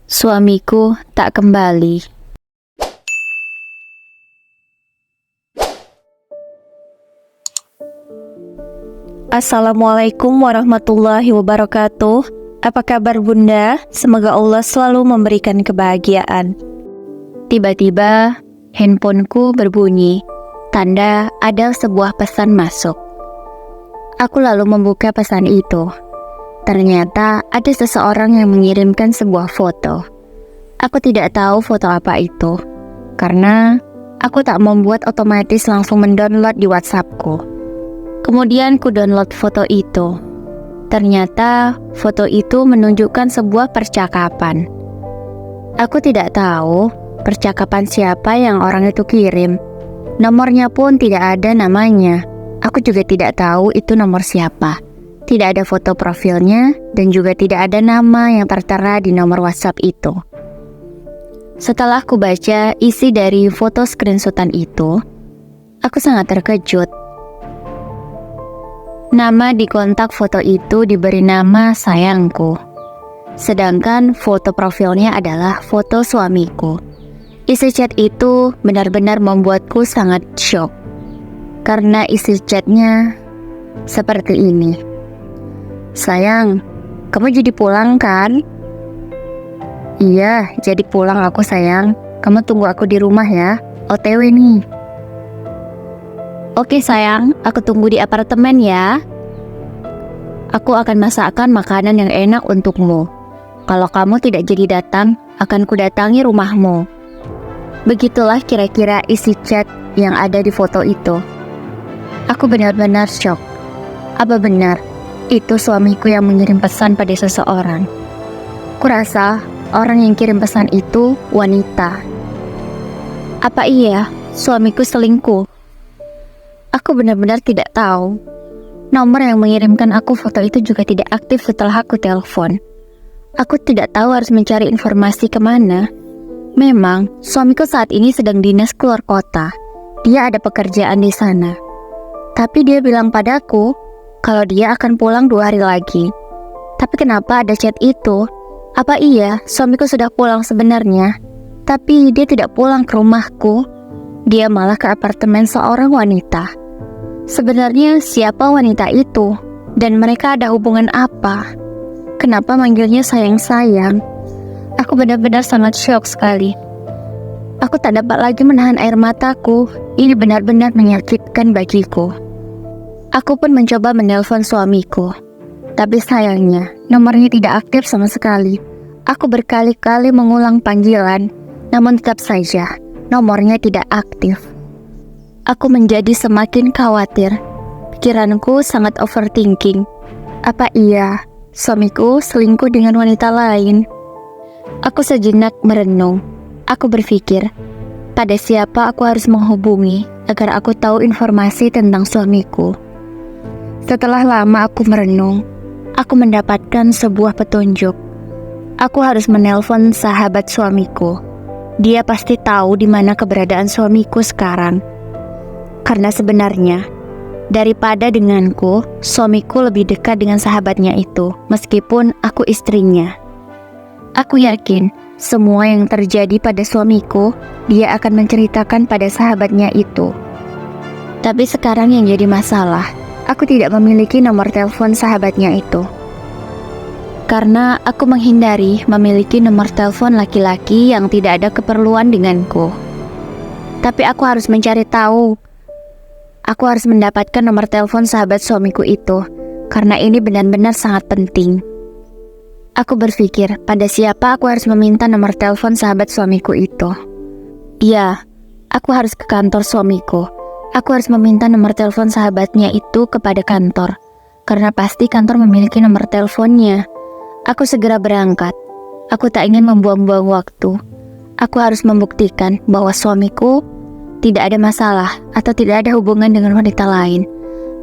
Suamiku tak kembali. Assalamualaikum warahmatullahi wabarakatuh. Apa kabar Bunda? Semoga Allah selalu memberikan kebahagiaan. Tiba-tiba handphoneku berbunyi, tanda ada sebuah pesan masuk. Aku lalu membuka pesan itu. Ternyata ada seseorang yang mengirimkan sebuah foto. Aku tidak tahu foto apa itu, karena aku tak membuat otomatis langsung mendownload di WhatsAppku. Kemudian ku download foto itu. Ternyata foto itu menunjukkan sebuah percakapan. Aku tidak tahu percakapan siapa yang orang itu kirim. Nomornya pun tidak ada namanya. Aku juga tidak tahu itu nomor siapa. Tidak ada foto profilnya dan juga tidak ada nama yang tertera di nomor WhatsApp itu. Setelah ku baca isi dari foto screenshotan itu, aku sangat terkejut. Nama di kontak foto itu diberi nama sayangku. Sedangkan foto profilnya adalah foto suamiku. Isi chat itu benar-benar membuatku sangat shock. Karena isi chatnya seperti ini. Sayang, kamu jadi pulang kan? Iya, jadi pulang aku sayang. Kamu tunggu aku di rumah ya. OTW nih. Oke sayang, aku tunggu di apartemen ya. Aku akan masakkan makanan yang enak untukmu. Kalau kamu tidak jadi datang, akan kudatangi rumahmu. Begitulah kira-kira isi chat yang ada di foto itu. Aku benar-benar shock. Apa benar itu suamiku yang mengirim pesan pada seseorang? Kurasa orang yang kirim pesan itu wanita. Apa iya suamiku selingkuh? Aku benar-benar tidak tahu. Nomor yang mengirimkan aku foto itu juga tidak aktif setelah aku telepon. Aku tidak tahu harus mencari informasi kemana. Memang, suamiku saat ini sedang dinas keluar kota. Dia ada pekerjaan di sana. Tapi dia bilang padaku, kalau dia akan pulang 2 hari lagi. Tapi kenapa ada chat itu? Apa iya suamiku sudah pulang sebenarnya? Tapi dia tidak pulang ke rumahku. Dia malah ke apartemen seorang wanita. Sebenarnya siapa wanita itu? Dan mereka ada hubungan apa? Kenapa manggilnya sayang-sayang? Aku benar-benar sangat shock sekali. Aku tak dapat lagi menahan air mataku. Ini benar-benar menyakitkan bagiku. Aku pun mencoba menelpon suamiku. Tapi sayangnya, nomornya tidak aktif sama sekali. Aku berkali-kali mengulang panggilan, namun tetap saja, nomornya tidak aktif. Aku menjadi semakin khawatir. Pikiranku sangat overthinking. Apa iya suamiku selingkuh dengan wanita lain? Aku sejenak merenung. Aku berpikir, pada siapa aku harus menghubungi agar aku tahu informasi tentang suamiku. Setelah lama aku merenung, aku mendapatkan sebuah petunjuk. Aku harus menelpon sahabat suamiku. Dia pasti tahu di mana keberadaan suamiku sekarang. Karena sebenarnya, daripada denganku, suamiku lebih dekat dengan sahabatnya itu, meskipun aku istrinya. Aku yakin, semua yang terjadi pada suamiku, dia akan menceritakan pada sahabatnya itu. Tapi sekarang yang jadi masalah, aku tidak memiliki nomor telepon sahabatnya itu. Karena aku menghindari memiliki nomor telepon laki-laki yang tidak ada keperluan denganku. Tapi aku harus mencari tahu. Aku harus mendapatkan nomor telepon sahabat suamiku itu, karena ini benar-benar sangat penting. Aku berpikir, pada siapa aku harus meminta nomor telepon sahabat suamiku itu. Ya, aku harus ke kantor suamiku. Aku harus meminta nomor telepon sahabatnya itu kepada kantor, karena pasti kantor memiliki nomor teleponnya. Aku segera berangkat. Aku tak ingin membuang-buang waktu. Aku harus membuktikan bahwa suamiku tidak ada masalah atau tidak ada hubungan dengan wanita lain.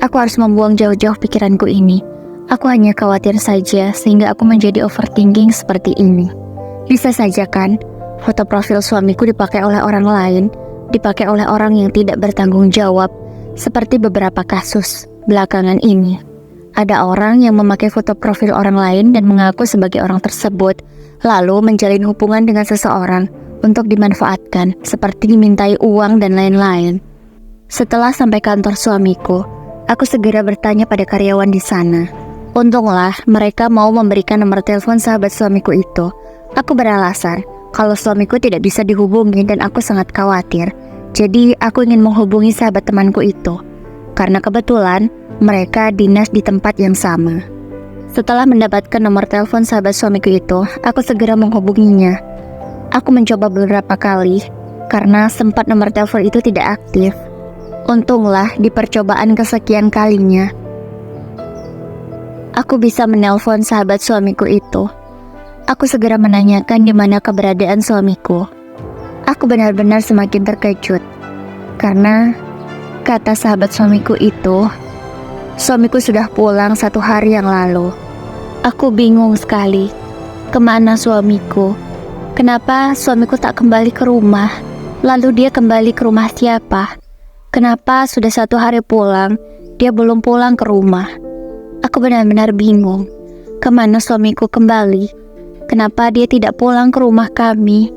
Aku harus membuang jauh-jauh pikiranku ini. Aku hanya khawatir saja sehingga aku menjadi overthinking seperti ini. Bisa saja kan, foto profil suamiku dipakai oleh orang lain, dipakai oleh orang yang tidak bertanggung jawab, seperti beberapa kasus belakangan ini. Ada orang yang memakai foto profil orang lain dan mengaku sebagai orang tersebut, lalu menjalin hubungan dengan seseorang untuk dimanfaatkan, seperti dimintai uang dan lain-lain. Setelah sampai kantor suamiku, aku segera bertanya pada karyawan di sana. Untunglah mereka mau memberikan nomor telepon sahabat suamiku itu. Aku beralasan kalau suamiku tidak bisa dihubungi dan aku sangat khawatir. Jadi aku ingin menghubungi sahabat temanku itu, karena kebetulan mereka dinas di tempat yang sama. Setelah mendapatkan nomor telepon sahabat suamiku itu, aku segera menghubunginya. Aku mencoba beberapa kali, karena sempat nomor telepon itu tidak aktif. Untunglah di percobaan kesekian kalinya, aku bisa menelpon sahabat suamiku itu. Aku segera menanyakan di mana keberadaan suamiku. Aku benar-benar semakin terkejut, karena kata sahabat suamiku itu, suamiku sudah pulang 1 hari yang lalu. Aku bingung sekali, kemana suamiku? Kenapa suamiku tak kembali ke rumah? Lalu dia kembali ke rumah siapa? Kenapa sudah 1 hari pulang, dia belum pulang ke rumah? Aku benar-benar bingung, kemana suamiku kembali? Kenapa dia tidak pulang ke rumah kami?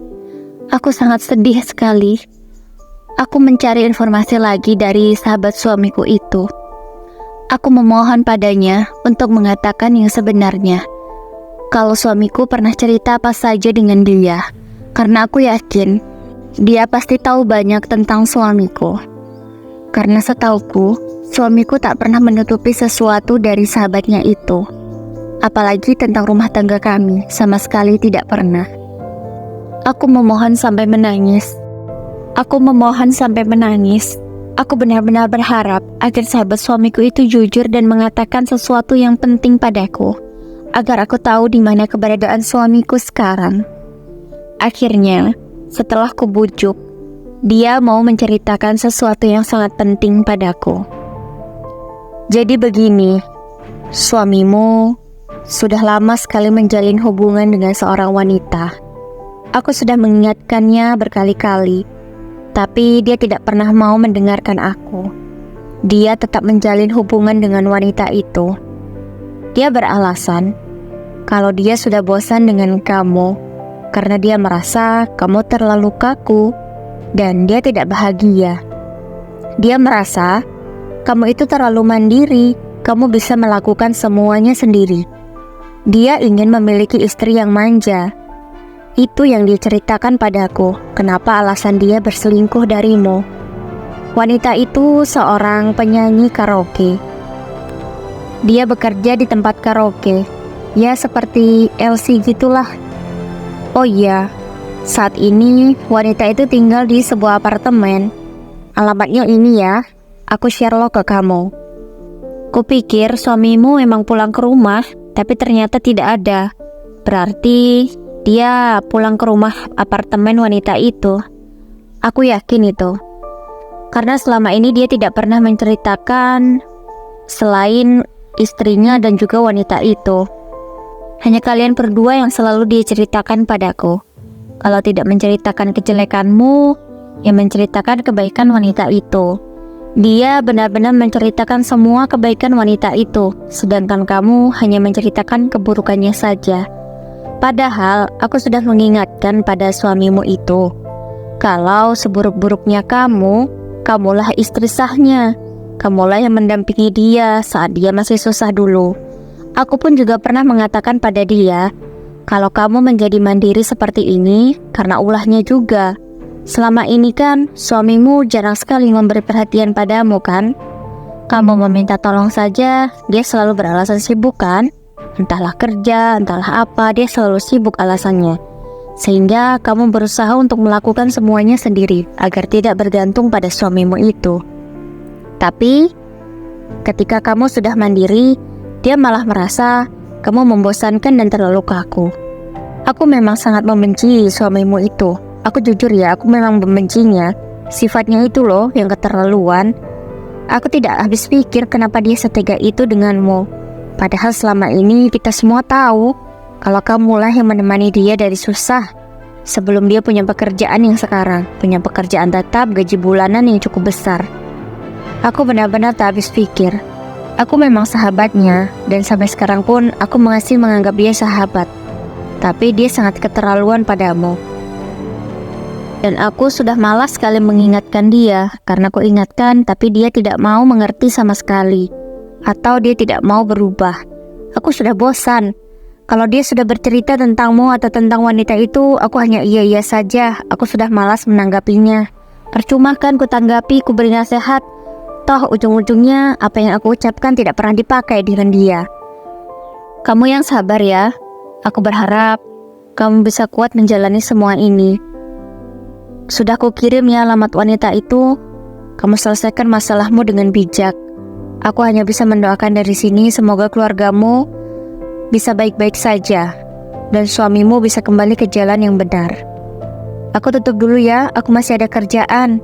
Aku sangat sedih sekali. Aku mencari informasi lagi dari sahabat suamiku itu. Aku memohon padanya untuk mengatakan yang sebenarnya. Kalau suamiku pernah cerita apa saja dengan dia, karena aku yakin dia pasti tahu banyak tentang suamiku. Karena setauku, suamiku tak pernah menutupi sesuatu dari sahabatnya itu. Apalagi tentang rumah tangga kami, sama sekali tidak pernah. Aku memohon sampai menangis. Aku benar-benar berharap agar sahabat suamiku itu jujur dan mengatakan sesuatu yang penting padaku, agar aku tahu di mana keberadaan suamiku sekarang. Akhirnya, setelah kubujuk, dia mau menceritakan sesuatu yang sangat penting padaku. Jadi begini, suamimu sudah lama sekali menjalin hubungan dengan seorang wanita. Aku sudah mengingatkannya berkali-kali, tapi dia tidak pernah mau mendengarkan aku. Dia tetap menjalin hubungan dengan wanita itu. Dia beralasan kalau dia sudah bosan dengan kamu, karena dia merasa kamu terlalu kaku dan dia tidak bahagia. Dia merasa kamu itu terlalu mandiri, kamu bisa melakukan semuanya sendiri. Dia ingin memiliki istri yang manja. Itu yang diceritakan padaku, kenapa alasan dia berselingkuh darimu. Wanita itu seorang penyanyi karaoke. Dia bekerja di tempat karaoke, ya seperti LC gitulah. Oh iya, saat ini wanita itu tinggal di sebuah apartemen. Alamatnya ini ya, aku share lo ke kamu. Kupikir suamimu memang pulang ke rumah, tapi ternyata tidak ada. Berarti dia pulang ke rumah apartemen wanita itu. Aku yakin itu, karena selama ini dia tidak pernah menceritakan selain istrinya dan juga wanita itu. Hanya kalian berdua yang selalu dia ceritakan padaku. Kalau tidak menceritakan kejelekanmu, ya menceritakan kebaikan wanita itu. Dia benar-benar menceritakan semua kebaikan wanita itu, sedangkan kamu hanya menceritakan keburukannya saja. Padahal aku sudah mengingatkan pada suamimu itu, kalau seburuk-buruknya kamu, kamulah istri sahnya. Kamulah yang mendampingi dia saat dia masih susah dulu. Aku pun juga pernah mengatakan pada dia, kalau kamu menjadi mandiri seperti ini karena ulahnya juga. Selama ini kan suamimu jarang sekali memberi perhatian padamu kan? Kamu meminta tolong saja, dia selalu beralasan sibuk kan? Entahlah kerja, entahlah apa, dia selalu sibuk alasannya. Sehingga kamu berusaha untuk melakukan semuanya sendiri agar tidak bergantung pada suamimu itu. Tapi ketika kamu sudah mandiri, dia malah merasa kamu membosankan dan terlalu kaku. Aku memang sangat membenci suamimu itu. Aku jujur ya, aku memang membencinya. Sifatnya itu loh yang keterlaluan. Aku tidak habis pikir kenapa dia setega itu denganmu. Padahal selama ini kita semua tahu kalau kamulah yang menemani dia dari susah sebelum dia punya pekerjaan yang sekarang, punya pekerjaan tetap, gaji bulanan yang cukup besar. Aku benar-benar tak habis pikir Aku memang sahabatnya, dan sampai sekarang pun aku masih menganggap dia sahabat. Tapi dia sangat keterlaluan padamu. Dan aku sudah malas sekali mengingatkan dia, karena aku ingatkan tapi dia tidak mau mengerti sama sekali. Atau dia tidak mau berubah. Aku sudah bosan. Kalau dia sudah bercerita tentangmu atau tentang wanita itu, aku hanya iya-iya saja. Aku sudah malas menanggapinya. Percuma kan ku tanggapi, ku beri nasihat. Toh ujung-ujungnya apa yang aku ucapkan tidak pernah dipakai dengan dia. Kamu yang sabar ya. Aku berharap kamu bisa kuat menjalani semua ini. Sudah ku kirim ya alamat wanita itu. Kamu selesaikan masalahmu dengan bijak. Aku hanya bisa mendoakan dari sini semoga keluargamu bisa baik-baik saja dan suamimu bisa kembali ke jalan yang benar. Aku tutup dulu ya, aku masih ada kerjaan.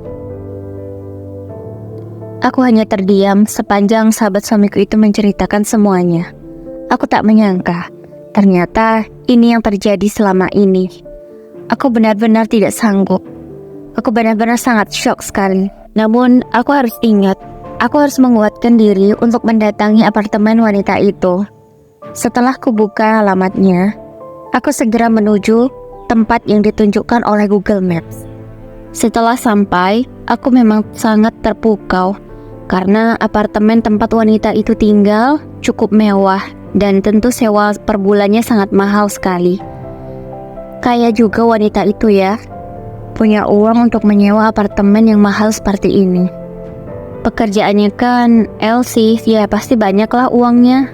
Aku hanya terdiam sepanjang sahabat suamiku itu menceritakan semuanya. Aku tak menyangka, ternyata ini yang terjadi selama ini. Aku benar-benar tidak sanggup. Aku benar-benar sangat syok sekali. Namun, aku harus ingat, aku harus menguatkan diri untuk mendatangi apartemen wanita itu. Setelah kubuka alamatnya, aku segera menuju tempat yang ditunjukkan oleh Google Maps. Setelah sampai, aku memang sangat terpukau karena apartemen tempat wanita itu tinggal cukup mewah dan tentu sewa per bulannya sangat mahal sekali. Kaya juga wanita itu ya, punya uang untuk menyewa apartemen yang mahal seperti ini. Pekerjaannya kan LC, ya pasti banyaklah uangnya,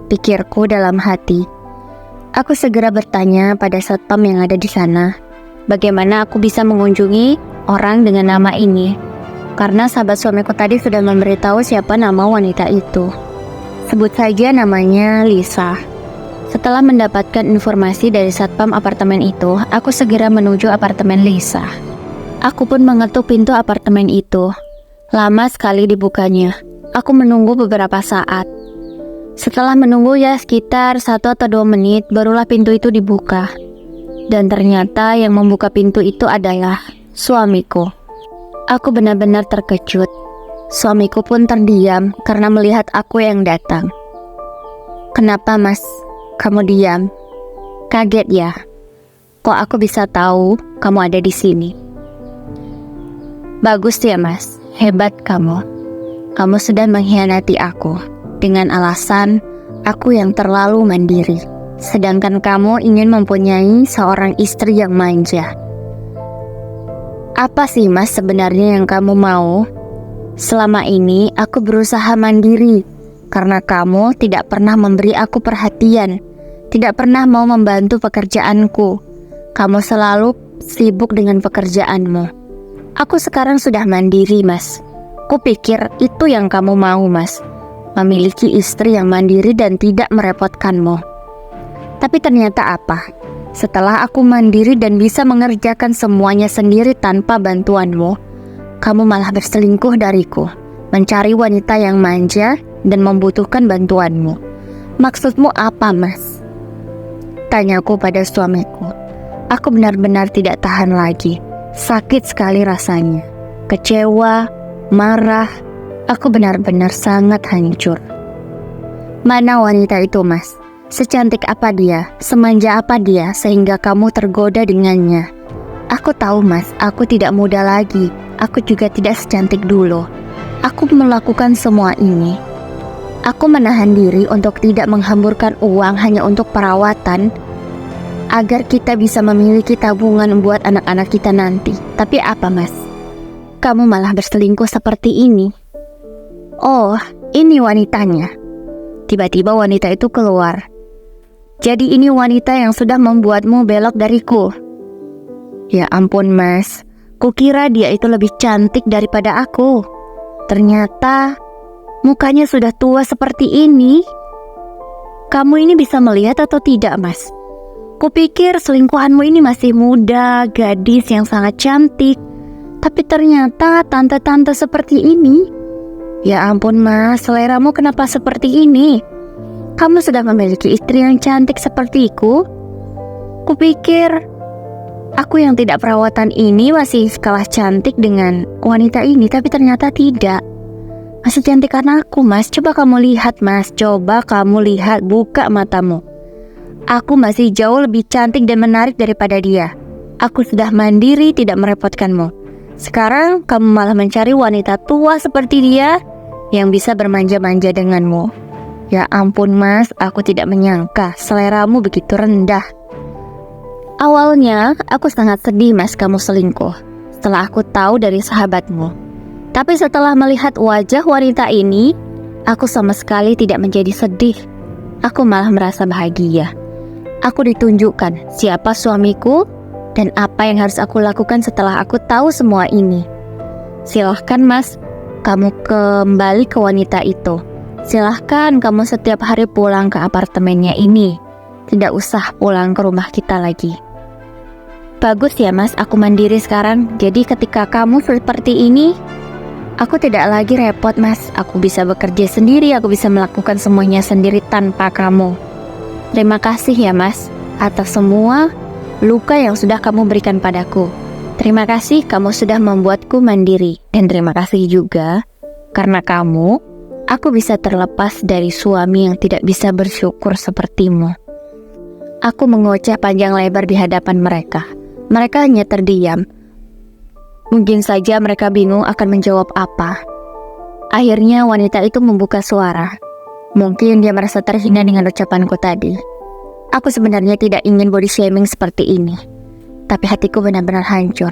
pikirku dalam hati. Aku segera bertanya pada satpam yang ada di sana, bagaimana aku bisa mengunjungi orang dengan nama ini. Karena sahabat suamiku tadi sudah memberitahu siapa nama wanita itu. Sebut saja namanya Lisa. Setelah mendapatkan informasi dari satpam apartemen itu, aku segera menuju apartemen Lisa. Aku pun mengetuk pintu apartemen itu. Lama sekali dibukanya. Aku menunggu beberapa saat. Setelah menunggu ya sekitar 1 atau 2 menit, barulah pintu itu dibuka. Dan ternyata yang membuka pintu itu adalah suamiku. Aku benar-benar terkejut. Suamiku pun terdiam karena melihat aku yang datang. Kenapa mas? Kamu diam? Kaget ya? Kok aku bisa tahu kamu ada di sini? Bagus ya mas, hebat kamu. Kamu sudah mengkhianati aku dengan alasan aku yang terlalu mandiri. Sedangkan kamu ingin mempunyai seorang istri yang manja. Apa sih mas sebenarnya yang kamu mau? Selama ini aku berusaha mandiri karena kamu tidak pernah memberi aku perhatian, tidak pernah mau membantu pekerjaanku. Kamu selalu sibuk dengan pekerjaanmu. Aku sekarang sudah mandiri mas. Kupikir itu yang kamu mau mas, memiliki istri yang mandiri dan tidak merepotkanmu. Tapi ternyata apa? Setelah aku mandiri dan bisa mengerjakan semuanya sendiri tanpa bantuanmu, kamu malah berselingkuh dariku, mencari wanita yang manja dan membutuhkan bantuanmu. Maksudmu apa, mas? Tanyaku pada suamiku. Aku benar-benar tidak tahan lagi. Sakit sekali rasanya. Kecewa, marah. Aku benar-benar sangat hancur. Mana wanita itu, mas? Secantik apa dia? Semanja apa dia sehingga kamu tergoda dengannya? Aku tahu mas, aku tidak muda lagi. Aku juga tidak secantik dulu. Aku melakukan semua ini. Aku menahan diri untuk tidak menghamburkan uang hanya untuk perawatan, agar kita bisa memiliki tabungan buat anak-anak kita nanti. Tapi apa mas? Kamu malah berselingkuh seperti ini. Oh, ini wanitanya. Tiba-tiba wanita itu keluar. Jadi ini wanita yang sudah membuatmu belok dariku. Ya ampun mas, kukira dia itu lebih cantik daripada aku. Ternyata mukanya sudah tua seperti ini. Kamu ini bisa melihat atau tidak mas? Kupikir selingkuhanmu ini masih muda, gadis yang sangat cantik. Tapi ternyata tante-tante seperti ini. Ya ampun mas, seleramu kenapa seperti ini? Kamu sudah memiliki istri yang cantik sepertiku. Kupikir aku yang tidak perawatan ini masih kalah cantik dengan wanita ini, tapi ternyata tidak. Masih cantik karena aku, Mas. Coba kamu lihat, Mas. Coba kamu lihat, buka matamu. Aku masih jauh lebih cantik dan menarik daripada dia. Aku sudah mandiri, tidak merepotkanmu. Sekarang kamu malah mencari wanita tua seperti dia yang bisa bermanja-manja denganmu. Ya ampun, Mas, aku tidak menyangka seleramu begitu rendah. Awalnya aku sangat sedih, Mas, kamu selingkuh setelah aku tahu dari sahabatmu. Tapi setelah melihat wajah wanita ini, aku sama sekali tidak menjadi sedih. Aku malah merasa bahagia. Aku ditunjukkan siapa suamiku dan apa yang harus aku lakukan setelah aku tahu semua ini. Silahkan, Mas, kamu kembali ke wanita itu. Silahkan kamu setiap hari pulang ke apartemennya ini. Tidak usah pulang ke rumah kita lagi. Bagus ya, Mas, aku mandiri sekarang. Jadi ketika kamu seperti ini, aku tidak lagi repot, Mas. Aku bisa bekerja sendiri, aku bisa melakukan semuanya sendiri tanpa kamu. Terima kasih ya, Mas, atas semua luka yang sudah kamu berikan padaku. Terima kasih kamu sudah membuatku mandiri. Dan terima kasih juga karena kamu, aku bisa terlepas dari suami yang tidak bisa bersyukur sepertimu. Aku mengoceh panjang lebar di hadapan mereka. Mereka hanya terdiam. Mungkin saja mereka bingung akan menjawab apa. Akhirnya wanita itu membuka suara. Mungkin dia merasa terhina dengan ucapanku tadi. Aku sebenarnya tidak ingin body shaming seperti ini, tapi hatiku benar-benar hancur.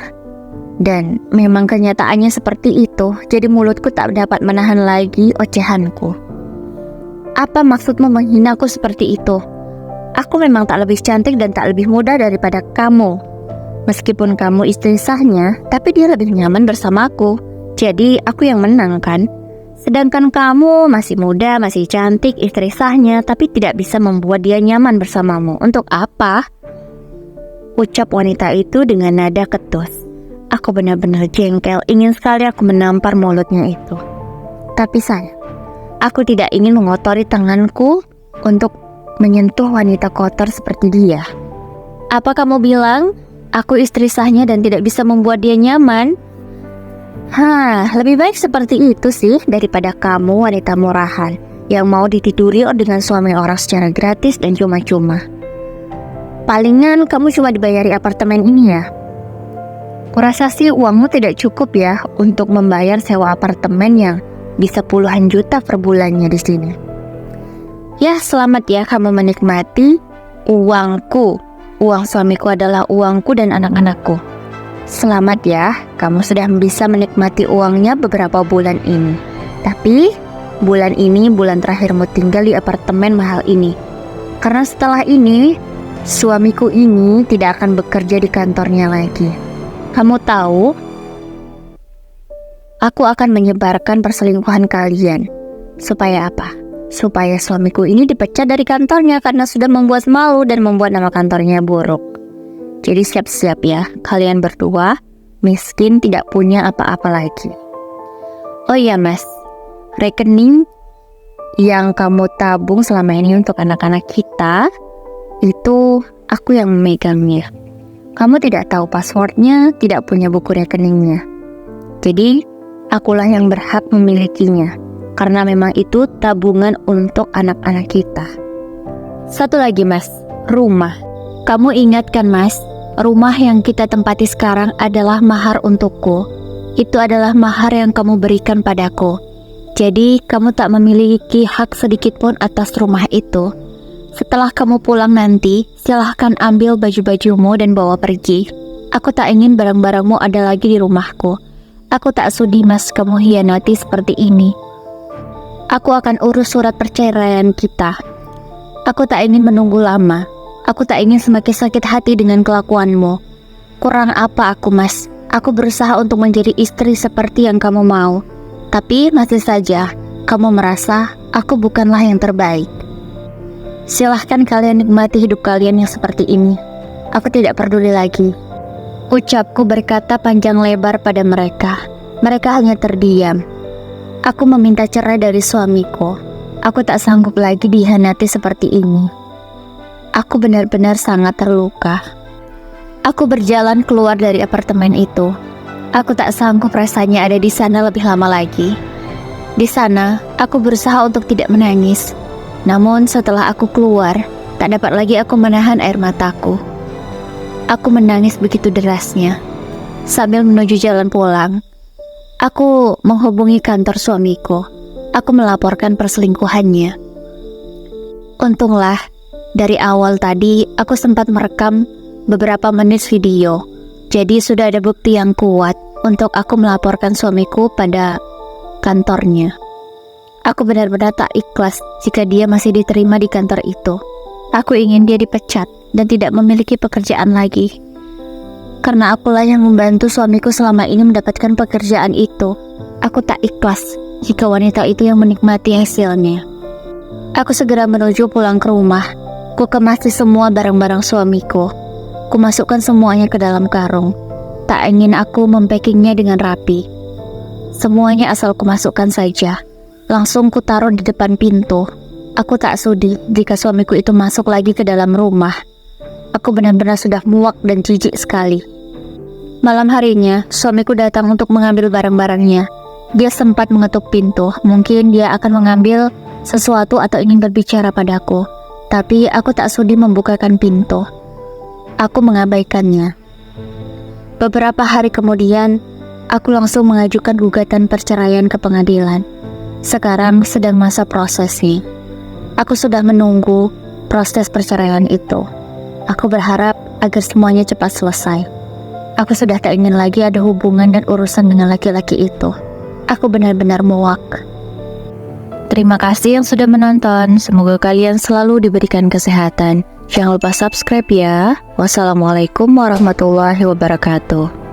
Dan memang kenyataannya seperti itu. Jadi mulutku tak dapat menahan lagi ocehanku. Apa maksudmu menghinaku seperti itu? Aku memang tak lebih cantik dan tak lebih muda daripada kamu. Meskipun kamu istri sahnya, tapi dia lebih nyaman bersamaku. Jadi aku yang menang kan? Sedangkan kamu masih muda, masih cantik, istri sahnya, tapi tidak bisa membuat dia nyaman bersamamu. Untuk apa? Ucap wanita itu dengan nada ketus. Aku benar-benar jengkel, ingin sekali aku menampar mulutnya itu. Tapi sayang, aku tidak ingin mengotori tanganku untuk menyentuh wanita kotor seperti dia. Apa kamu bilang? Aku istri sahnya dan tidak bisa membuat dia nyaman? Lebih baik seperti itu sih daripada kamu wanita murahan yang mau ditiduri dengan suami orang secara gratis dan cuma-cuma. Palingan kamu cuma dibayari apartemen ini ya. Kurasa sih uangmu tidak cukup ya untuk membayar sewa apartemen yang bisa puluhan juta per bulannya di sini. Ya, selamat ya kamu menikmati uangku. Uang suamiku adalah uangku dan anak-anakku. Selamat ya, kamu sudah bisa menikmati uangnya beberapa bulan ini. Tapi, bulan ini bulan terakhirmu tinggal di apartemen mahal ini. Karena setelah ini, suamiku ini tidak akan bekerja di kantornya lagi. Kamu tahu, aku akan menyebarkan perselingkuhan kalian. Supaya apa? Supaya suamiku ini dipecat dari kantornya karena sudah membuat malu dan membuat nama kantornya buruk. Jadi siap-siap ya, kalian berdua miskin tidak punya apa-apa lagi. Oh iya, Mas, rekening yang kamu tabung selama ini untuk anak-anak kita, itu aku yang memegangnya. Kamu tidak tahu passwordnya, tidak punya buku rekeningnya. Jadi, akulah yang berhak memilikinya. Karena memang itu tabungan untuk anak-anak kita. Satu lagi, Mas, rumah. Kamu ingat kan, Mas? Rumah yang kita tempati sekarang adalah mahar untukku. Itu adalah mahar yang kamu berikan padaku. Jadi kamu tak memiliki hak sedikit pun atas rumah itu. Setelah kamu pulang nanti, silahkan ambil baju-bajumu dan bawa pergi. Aku tak ingin barang-barangmu ada lagi di rumahku. Aku tak sudi, Mas, kamu hianati seperti ini. Aku akan urus surat perceraian kita. Aku tak ingin menunggu lama. Aku tak ingin semakin sakit hati dengan kelakuanmu. Kurang apa aku, Mas? Aku berusaha untuk menjadi istri seperti yang kamu mau. Tapi masih saja, kamu merasa aku bukanlah yang terbaik. Silahkan kalian nikmati hidup kalian yang seperti ini. Aku tidak peduli lagi. Ucapku berkata panjang lebar pada mereka. Mereka hanya terdiam. Aku meminta cerai dari suamiku. Aku tak sanggup lagi dihianati seperti ini. Aku benar-benar sangat terluka. Aku berjalan keluar dari apartemen itu. Aku tak sanggup rasanya ada di sana lebih lama lagi. Di sana, aku berusaha untuk tidak menangis. Namun setelah aku keluar, tak dapat lagi aku menahan air mataku. Aku menangis begitu derasnya. Sambil menuju jalan pulang, aku menghubungi kantor suamiku. Aku melaporkan perselingkuhannya. Untunglah, dari awal tadi aku sempat merekam beberapa menit video. Jadi sudah ada bukti yang kuat untuk aku melaporkan suamiku pada kantornya. Aku benar-benar tak ikhlas jika dia masih diterima di kantor itu. Aku ingin dia dipecat dan tidak memiliki pekerjaan lagi. Karena akulah yang membantu suamiku selama ini mendapatkan pekerjaan itu. Aku tak ikhlas jika wanita itu yang menikmati hasilnya. Aku segera menuju pulang ke rumah. Ku kemasi semua barang-barang suamiku. Ku masukkan semuanya ke dalam karung. Tak ingin aku mempackingnya dengan rapi. Semuanya asal kumasukkan saja. Langsung ku taruh di depan pintu. Aku tak sudi jika suamiku itu masuk lagi ke dalam rumah. Aku benar-benar sudah muak dan jijik sekali. Malam harinya, suamiku datang untuk mengambil barang-barangnya. Dia sempat mengetuk pintu. Mungkin dia akan mengambil sesuatu atau ingin berbicara padaku. Tapi aku tak sudi membukakan pintu. Aku mengabaikannya. Beberapa hari kemudian, aku langsung mengajukan gugatan perceraian ke pengadilan. Sekarang sedang masa prosesnya. Aku sudah menunggu proses perceraian itu. Aku berharap agar semuanya cepat selesai. Aku sudah tak ingin lagi ada hubungan dan urusan dengan laki-laki itu. Aku benar-benar muak. Terima kasih yang sudah menonton. Semoga kalian selalu diberikan kesehatan. Jangan lupa subscribe ya. Wassalamualaikum warahmatullahi wabarakatuh.